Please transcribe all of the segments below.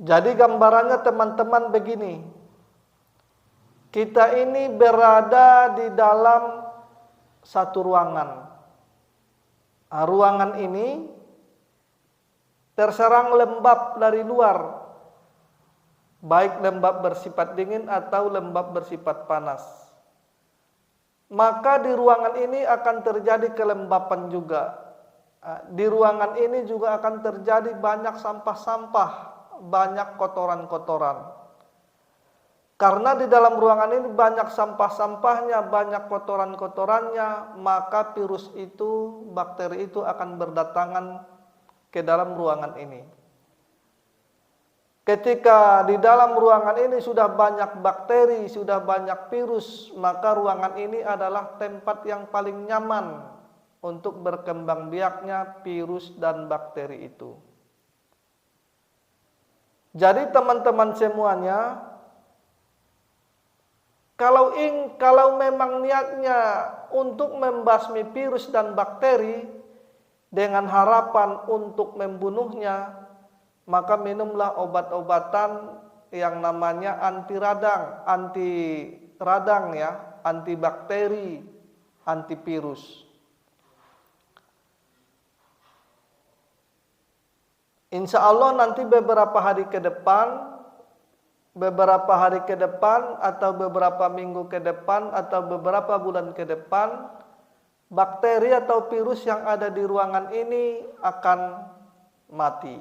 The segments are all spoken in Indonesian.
Jadi gambarannya teman-teman begini. Kita ini berada di dalam satu ruangan. Ruangan ini terserang lembab dari luar, baik lembab bersifat dingin atau lembab bersifat panas. Maka di ruangan ini akan terjadi kelembapan juga. Di ruangan ini juga akan terjadi banyak sampah-sampah, banyak kotoran-kotoran. Karena di dalam ruangan ini banyak sampah-sampahnya, banyak kotoran-kotorannya, maka virus itu, bakteri itu akan berdatangan ke dalam ruangan ini. Ketika di dalam ruangan ini sudah banyak bakteri, sudah banyak virus, maka ruangan ini adalah tempat yang paling nyaman untuk berkembang biaknya virus dan bakteri itu. Jadi teman-teman semuanya, kalau memang niatnya untuk membasmi virus dan bakteri dengan harapan untuk membunuhnya, maka minumlah obat-obatan yang namanya anti radang ya, anti bakteri, antivirus. Insya Allah nanti beberapa hari ke depan atau beberapa minggu ke depan atau beberapa bulan ke depan, bakteri atau virus yang ada di ruangan ini akan mati.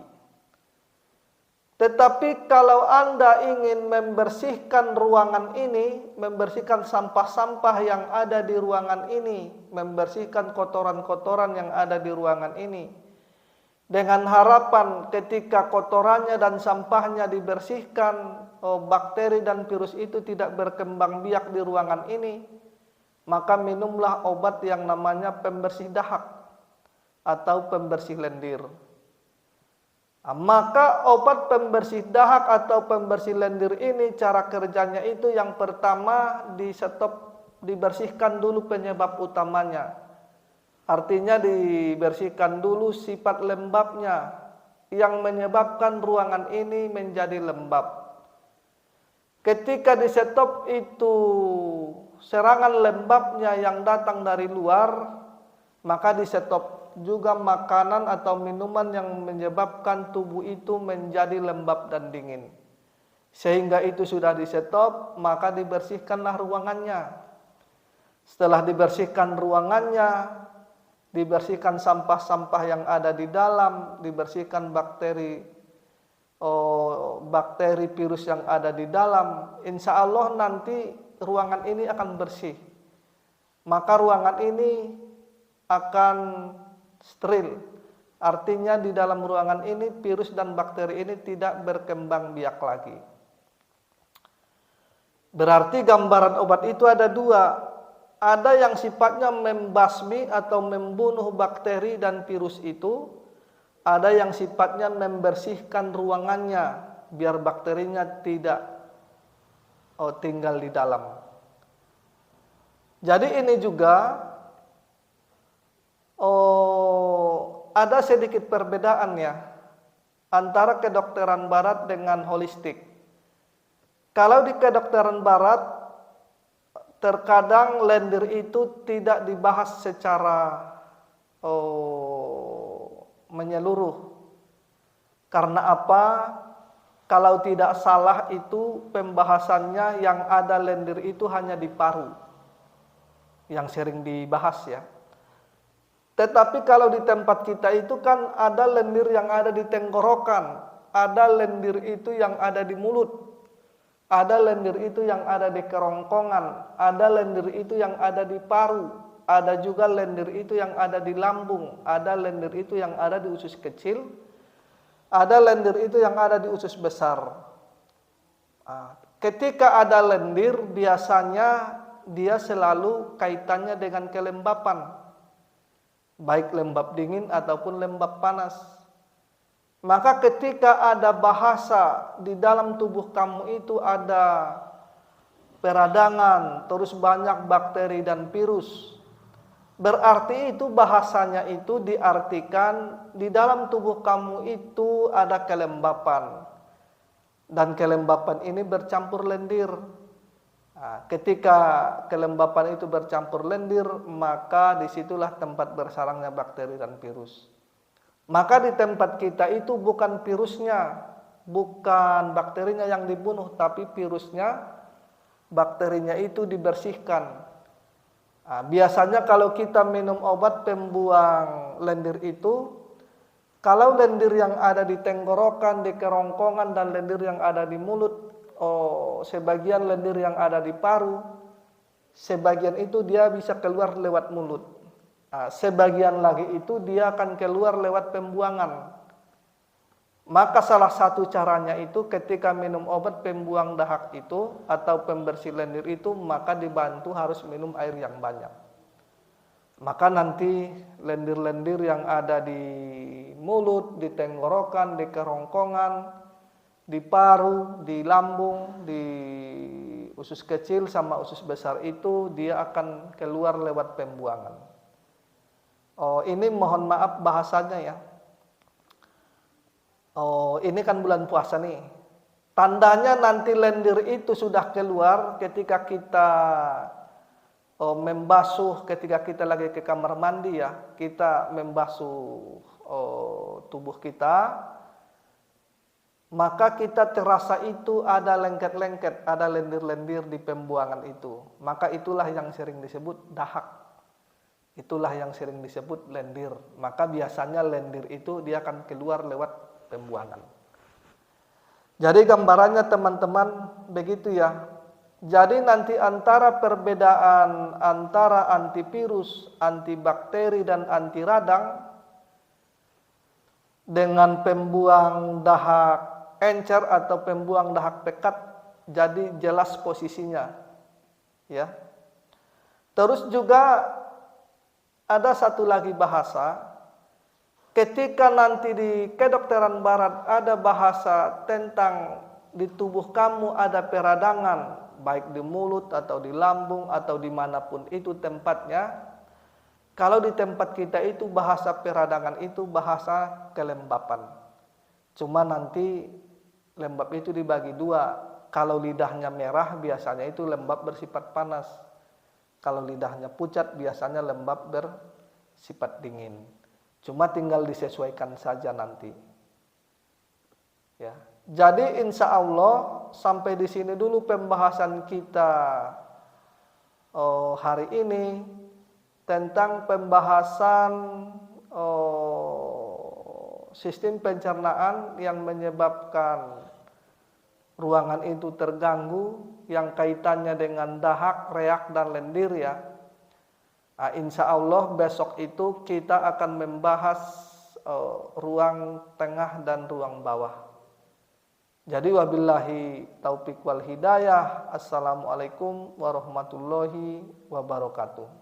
Tetapi kalau Anda ingin membersihkan ruangan ini, membersihkan sampah-sampah yang ada di ruangan ini, membersihkan kotoran-kotoran yang ada di ruangan ini, dengan harapan ketika kotorannya dan sampahnya dibersihkan, bakteri dan virus itu tidak berkembang biak di ruangan ini, maka minumlah obat yang namanya pembersih dahak atau pembersih lendir. Maka obat pembersih dahak atau pembersih lendir ini cara kerjanya itu yang pertama dibersihkan dulu penyebab utamanya. Artinya dibersihkan dulu sifat lembabnya yang menyebabkan ruangan ini menjadi lembab. Ketika disetop itu serangan lembabnya yang datang dari luar, maka disetop juga makanan atau minuman yang menyebabkan tubuh itu menjadi lembab dan dingin. Sehingga itu sudah disetop, maka dibersihkanlah ruangannya. Setelah dibersihkan ruangannya, dibersihkan sampah-sampah yang ada di dalam, dibersihkan bakteri virus yang ada di dalam, insya Allah nanti ruangan ini akan bersih. Maka ruangan ini akan steril. Artinya di dalam ruangan ini virus dan bakteri ini tidak berkembang biak lagi. Berarti gambaran obat itu ada dua. Ada yang sifatnya membasmi atau membunuh bakteri dan virus itu. Ada yang sifatnya membersihkan ruangannya biar bakterinya tidak tinggal di dalam. Jadi ini juga ada sedikit perbedaan ya antara kedokteran barat dengan holistik. Kalau di kedokteran barat terkadang lendir itu tidak dibahas secara menyeluruh. Karena apa? Kalau tidak salah itu pembahasannya yang ada lendir itu hanya di paru, yang sering dibahas ya. Tetapi kalau di tempat kita itu kan ada lendir yang ada di tenggorokan, ada lendir itu yang ada di mulut, ada lendir itu yang ada di kerongkongan, ada lendir itu yang ada di paru, ada juga lendir itu yang ada di lambung, ada lendir itu yang ada di usus kecil, ada lendir itu yang ada di usus besar. Ketika ada lendir, biasanya dia selalu kaitannya dengan kelembapan, baik lembab dingin ataupun lembab panas. Maka ketika ada bahasa di dalam tubuh kamu itu ada peradangan, terus banyak bakteri dan virus, berarti itu bahasanya itu diartikan di dalam tubuh kamu itu ada kelembapan. dan kelembapan ini bercampur lendir. Nah, ketika kelembapan itu bercampur lendir, maka disitulah tempat bersarangnya bakteri dan virus. Maka di tempat kita itu bukan virusnya, bukan bakterinya yang dibunuh, tapi virusnya, bakterinya itu dibersihkan. Nah, biasanya kalau kita minum obat pembuang lendir itu, kalau lendir yang ada di tenggorokan, di kerongkongan, dan lendir yang ada di mulut, sebagian lendir yang ada di paru, sebagian itu dia bisa keluar lewat mulut. Nah, sebagian lagi itu dia akan keluar lewat pembuangan. Maka salah satu caranya itu ketika minum obat pembuang dahak itu atau pembersih lendir itu, maka dibantu harus minum air yang banyak. Maka nanti lendir-lendir yang ada di mulut, di tenggorokan, di kerongkongan, di paru, di lambung, di usus kecil sama usus besar itu dia akan keluar lewat pembuangan. Ini mohon maaf bahasanya ya. Ini kan bulan puasa nih. Tandanya nanti lendir itu sudah keluar ketika kita membasuh, ketika kita lagi ke kamar mandi ya, kita membasuh tubuh kita. Maka kita terasa itu ada lengket-lengket, ada lendir-lendir di pembuangan itu. Maka itulah yang sering disebut dahak. Itulah yang sering disebut lendir. Maka biasanya lendir itu dia akan keluar lewat pembuangan. Jadi gambarannya teman-teman begitu ya. Jadi nanti antara perbedaan antara antivirus, antibakteri, dan anti radang dengan pembuang dahak encer atau pembuang dahak pekat, jadi jelas posisinya ya. Terus juga ada satu lagi bahasa, ketika nanti di kedokteran barat ada bahasa tentang di tubuh kamu ada peradangan, baik di mulut atau di lambung atau dimanapun itu tempatnya. Kalau di tempat kita itu bahasa peradangan itu bahasa kelembapan. Cuma nanti lembab itu dibagi dua. Kalau lidahnya merah biasanya itu lembab bersifat panas. Kalau lidahnya pucat biasanya lembab bersifat dingin. Cuma tinggal disesuaikan saja nanti. Ya. Jadi insya Allah sampai di sini dulu pembahasan kita hari ini tentang pembahasan sistem pencernaan yang menyebabkan ruangan itu terganggu, yang kaitannya dengan dahak, reak, dan lendir ya. Nah, insya Allah besok itu kita akan membahas ruang tengah dan ruang bawah. Jadi wabillahi taufik wal hidayah. Assalamualaikum warahmatullahi wabarakatuh.